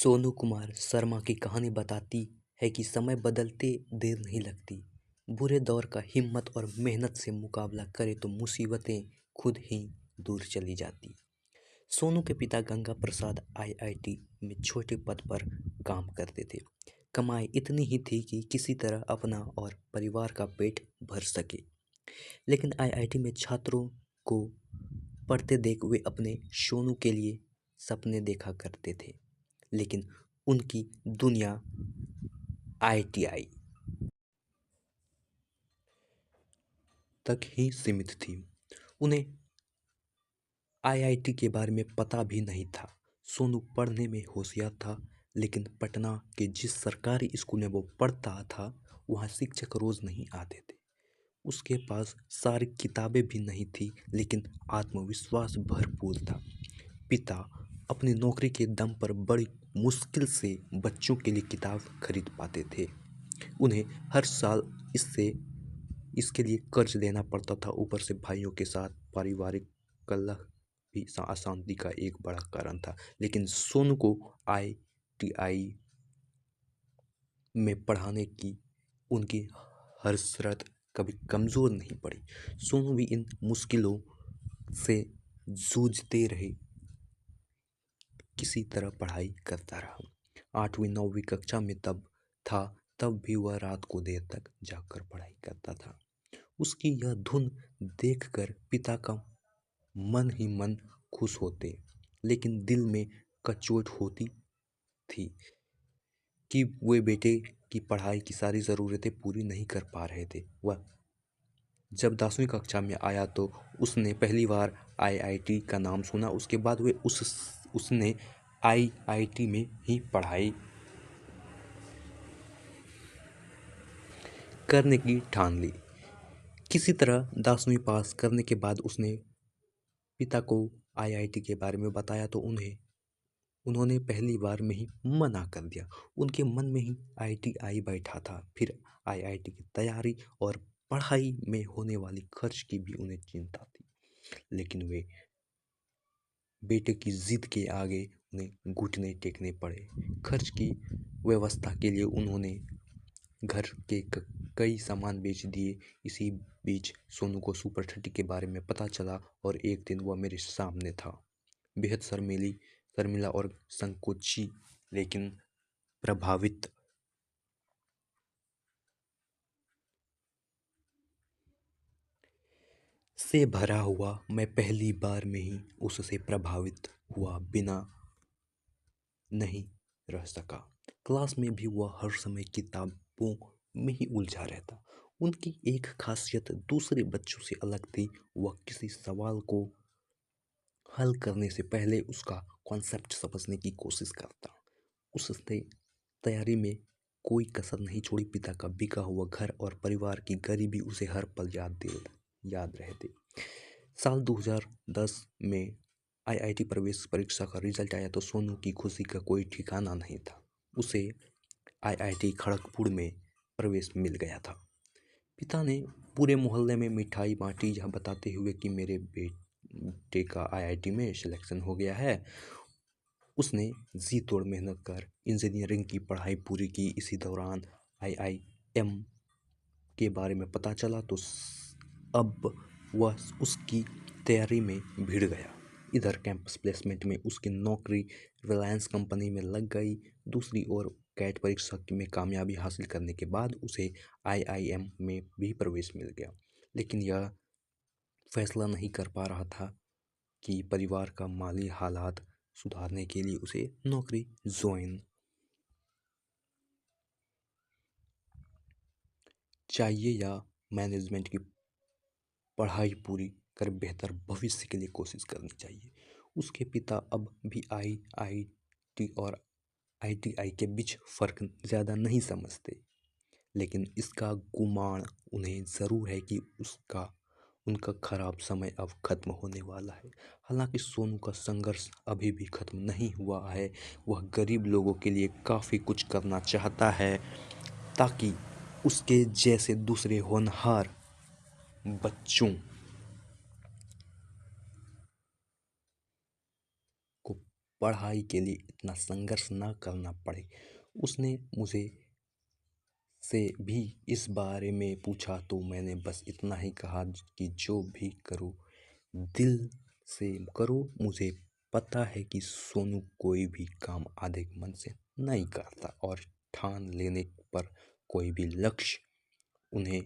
सोनू कुमार शर्मा की कहानी बताती है कि समय बदलते देर नहीं लगती। बुरे दौर का हिम्मत और मेहनत से मुकाबला करे तो मुसीबतें खुद ही दूर चली जाती। सोनू के पिता गंगा प्रसाद आईआईटी में छोटे पद पर काम करते थे। कमाई इतनी ही थी कि किसी तरह अपना और परिवार का पेट भर सके। लेकिन आईआईटी में छात्रों को पढ़ते देख वे अपने सोनू के लिए सपने देखा करते थे। लेकिन उनकी दुनिया आईटीआई तक ही सीमित थी। उन्हें आईआईटी के बारे में पता भी नहीं था। सोनू पढ़ने में होशियार था, लेकिन पटना के जिस सरकारी स्कूल में वो पढ़ता था वहाँ शिक्षक रोज नहीं आते थे। उसके पास सारी किताबें भी नहीं थी, लेकिन आत्मविश्वास भरपूर था। पिता अपनी नौकरी के दम पर बड़ी मुश्किल से बच्चों के लिए किताब खरीद पाते थे। उन्हें हर साल इसके लिए कर्ज लेना पड़ता था। ऊपर से भाइयों के साथ पारिवारिक कलह भी अशांति का एक बड़ा कारण था। लेकिन सोनू को आईटीआई में पढ़ाने की उनकी हसरत कभी कमज़ोर नहीं पड़ी। सोनू भी इन मुश्किलों से जूझते रहे, किसी तरह पढ़ाई करता रहा। 8वीं 9वीं कक्षा में तब भी वह रात को देर तक जागकर पढ़ाई करता था। उसकी यह धुन देखकर पिता का मन ही मन खुश होते, लेकिन दिल में कचोट होती थी कि वे बेटे की पढ़ाई की सारी ज़रूरतें पूरी नहीं कर पा रहे थे। वह जब 10वीं कक्षा में आया तो उसने पहली बार आईआईटी का नाम सुना। उसके बाद उसने आईआईटी में ही पढ़ाई करने की ठान ली। किसी तरह 10वीं पास करने के बाद उसने पिता को आईआईटी के बारे में बताया तो उन्होंने पहली बार में ही मना कर दिया। उनके मन में ही आईटीआई बैठा था। फिर आईआईटी की तैयारी और पढ़ाई में होने वाली खर्च की भी उन्हें चिंता थी। लेकिन वे बेटे की जिद के आगे उन्हें घुटने टेकने पड़े। खर्च की व्यवस्था के लिए उन्होंने घर के कई सामान बेच दिए। इसी बीच सोनू को सुपर 30 के बारे में पता चला और एक दिन वह मेरे सामने था। बेहद शर्मिला और संकोची, लेकिन प्रभावित। से भरा हुआ। मैं पहली बार में ही उससे प्रभावित हुआ बिना नहीं रह सका। क्लास में भी वह हर समय किताबों में ही उलझा रहता। उनकी एक खासियत दूसरे बच्चों से अलग थी। वह किसी सवाल को हल करने से पहले उसका कॉन्सेप्ट समझने की कोशिश करता। उसने तैयारी में कोई कसर नहीं छोड़ी। पिता का बिका हुआ घर और परिवार की गरीबी उसे हर पल याद रहते। साल 2010 में आईआईटी प्रवेश परीक्षा का रिजल्ट आया तो सोनू की खुशी का कोई ठिकाना नहीं था। उसे आईआईटी खड़गपुर में प्रवेश मिल गया था। पिता ने पूरे मोहल्ले में मिठाई बांटी, यह बताते हुए कि मेरे बेटे का आईआईटी में सिलेक्शन हो गया है। उसने जी तोड़ मेहनत कर इंजीनियरिंग की पढ़ाई पूरी की। इसी दौरान आईआईएम के बारे में पता चला तो अब वह उसकी तैयारी में भिड़ गया। इधर कैंपस प्लेसमेंट में उसकी नौकरी रिलायंस कंपनी में लग गई। दूसरी ओर कैट परीक्षा में कामयाबी हासिल करने के बाद उसे आईआईएम में भी प्रवेश मिल गया। लेकिन यह फैसला नहीं कर पा रहा था कि परिवार का माली हालात सुधारने के लिए उसे नौकरी ज्वाइन चाहिए या मैनेजमेंट की पढ़ाई पूरी कर बेहतर भविष्य के लिए कोशिश करनी चाहिए। उसके पिता अब भी आईआईटी और आईटीआई के बीच फ़र्क ज़्यादा नहीं समझते, लेकिन इसका गुमान उन्हें ज़रूर है कि उनका खराब समय अब खत्म होने वाला है। हालांकि सोनू का संघर्ष अभी भी खत्म नहीं हुआ है। वह गरीब लोगों के लिए काफ़ी कुछ करना चाहता है, ताकि उसके जैसे दूसरे होनहार बच्चों को पढ़ाई के लिए इतना संघर्ष ना करना पड़े। उसने मुझे से भी इस बारे में पूछा तो मैंने बस इतना ही कहा कि जो भी करो दिल से करो। मुझे पता है कि सोनू कोई भी काम आधे मन से नहीं करता और ठान लेने पर कोई भी लक्ष्य उन्हें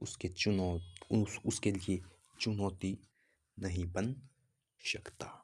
उसके लिए चुनौती नहीं बन सकता।